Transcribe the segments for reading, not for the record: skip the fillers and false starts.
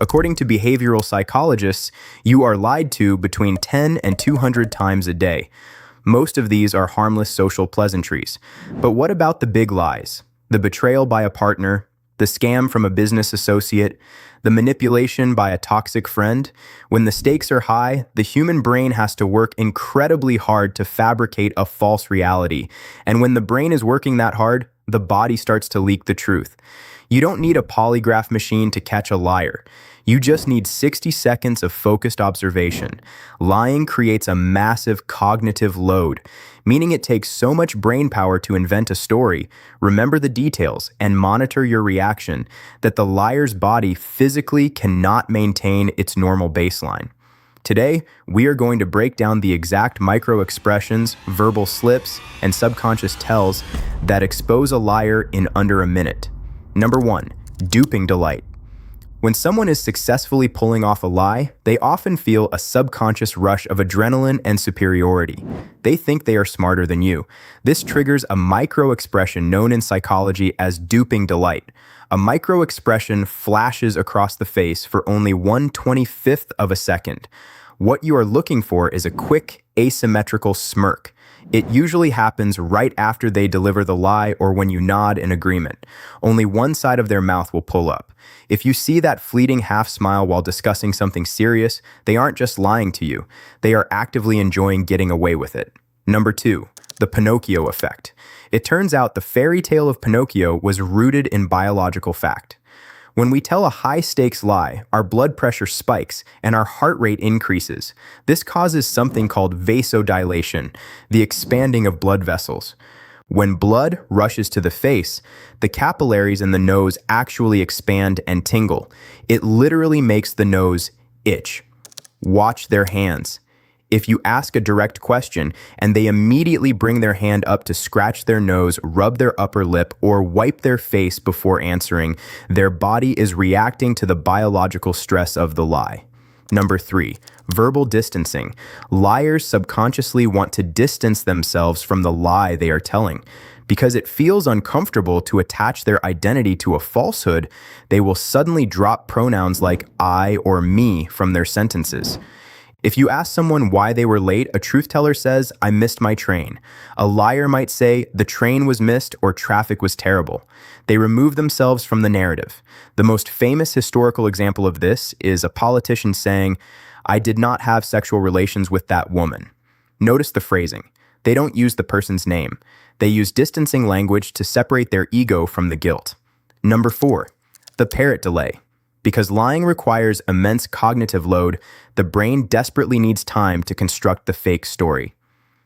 According to behavioral psychologists, you are lied to between 10 and 200 times a day. Most of these are harmless social pleasantries. But what about the big lies? The betrayal by a partner, the scam from a business associate, the manipulation by a toxic friend? When the stakes are high, the human brain has to work incredibly hard to fabricate a false reality. And when the brain is working that hard, the body starts to leak the truth. You don't need a polygraph machine to catch a liar. You just need 60 seconds of focused observation. Lying creates a massive cognitive load, meaning it takes so much brain power to invent a story, remember the details, and monitor your reaction that the liar's body physically cannot maintain its normal baseline. Today, we are going to break down the exact micro-expressions, verbal slips, and subconscious tells that expose a liar in under a minute. Number 1, duping delight. When someone is successfully pulling off a lie, they often feel a subconscious rush of adrenaline and superiority. They think they are smarter than you. This triggers a micro-expression known in psychology as duping delight. A micro-expression flashes across the face for only 1/25th of a second. What you are looking for is a quick, asymmetrical smirk. It usually happens right after they deliver the lie or when you nod in agreement. Only one side of their mouth will pull up. If you see that fleeting half smile while discussing something serious, they aren't just lying to you. They are actively enjoying getting away with it. Number 2, the Pinocchio effect. It turns out the fairy tale of Pinocchio was rooted in biological fact. When we tell a high-stakes lie, our blood pressure spikes and our heart rate increases. This causes something called vasodilation, the expanding of blood vessels. When blood rushes to the face, the capillaries in the nose actually expand and tingle. It literally makes the nose itch. Watch their hands. If you ask a direct question and they immediately bring their hand up to scratch their nose, rub their upper lip, or wipe their face before answering, their body is reacting to the biological stress of the lie. Number 3, verbal distancing. Liars subconsciously want to distance themselves from the lie they are telling. Because it feels uncomfortable to attach their identity to a falsehood, they will suddenly drop pronouns like I or me from their sentences. If you ask someone why they were late, a truth teller says, I missed my train. A liar might say, the train was missed or traffic was terrible. They remove themselves from the narrative. The most famous historical example of this is a politician saying, I did not have sexual relations with that woman. Notice the phrasing. They don't use the person's name. They use distancing language to separate their ego from the guilt. Number 4, the parrot delay. Because lying requires immense cognitive load, the brain desperately needs time to construct the fake story.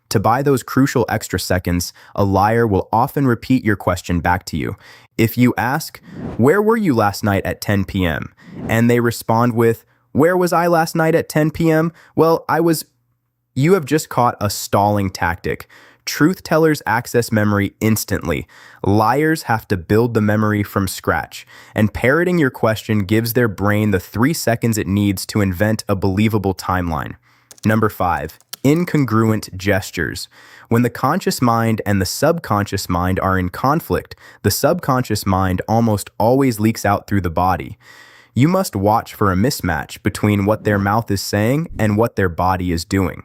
To buy those crucial extra seconds, a liar will often repeat your question back to you. If you ask, where were you last night at 10 p.m.? And they respond with, where was I last night at 10 p.m.? Well, you have just caught a stalling tactic. Truth tellers access memory instantly. Liars have to build the memory from scratch. And parroting your question gives their brain the 3 seconds it needs to invent a believable timeline. Number 5, incongruent gestures. When the conscious mind and the subconscious mind are in conflict, the subconscious mind almost always leaks out through the body. You must watch for a mismatch between what their mouth is saying and what their body is doing.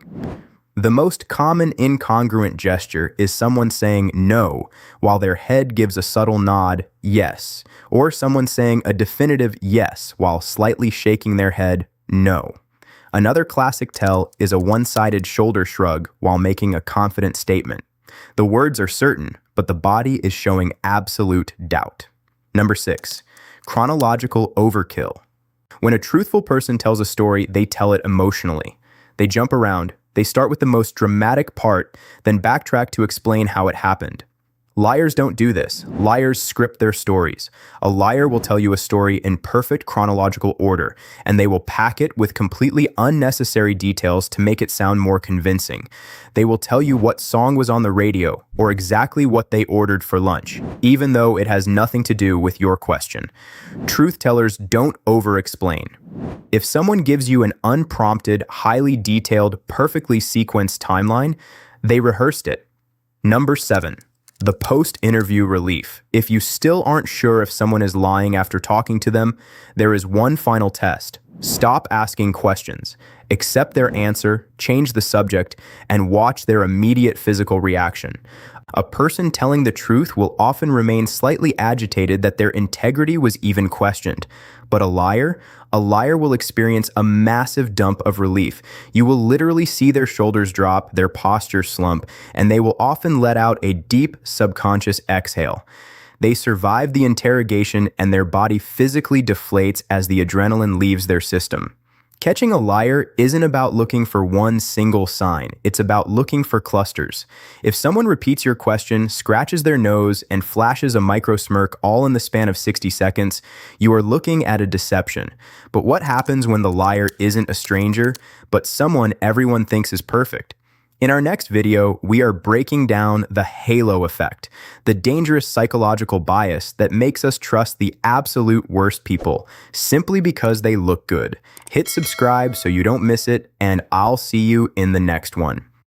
The most common incongruent gesture is someone saying no, while their head gives a subtle nod, yes, or someone saying a definitive yes while slightly shaking their head, no. Another classic tell is a one-sided shoulder shrug while making a confident statement. The words are certain, but the body is showing absolute doubt. Number 6, chronological overkill. When a truthful person tells a story, they tell it emotionally. They jump around. They start with the most dramatic part, then backtrack to explain how it happened. Liars don't do this. Liars script their stories. A liar will tell you a story in perfect chronological order, and they will pack it with completely unnecessary details to make it sound more convincing. They will tell you what song was on the radio or exactly what they ordered for lunch, even though it has nothing to do with your question. Truth tellers don't over-explain. If someone gives you an unprompted, highly detailed, perfectly sequenced timeline, they rehearsed it. Number 7. The post-interview relief. If you still aren't sure if someone is lying after talking to them, there is one final test. Stop asking questions. Accept their answer, change the subject, and watch their immediate physical reaction. A person telling the truth will often remain slightly agitated that their integrity was even questioned. But a liar will experience a massive dump of relief. You will literally see their shoulders drop, their posture slump, and they will often let out a deep subconscious exhale. They survive the interrogation and their body physically deflates as the adrenaline leaves their system. Catching a liar isn't about looking for one single sign. It's about looking for clusters. If someone repeats your question, scratches their nose, and flashes a micro smirk all in the span of 60 seconds, you are looking at a deception. But what happens when the liar isn't a stranger, but someone everyone thinks is perfect? In our next video, we are breaking down the halo effect, the dangerous psychological bias that makes us trust the absolute worst people simply because they look good. Hit subscribe so you don't miss it, and I'll see you in the next one.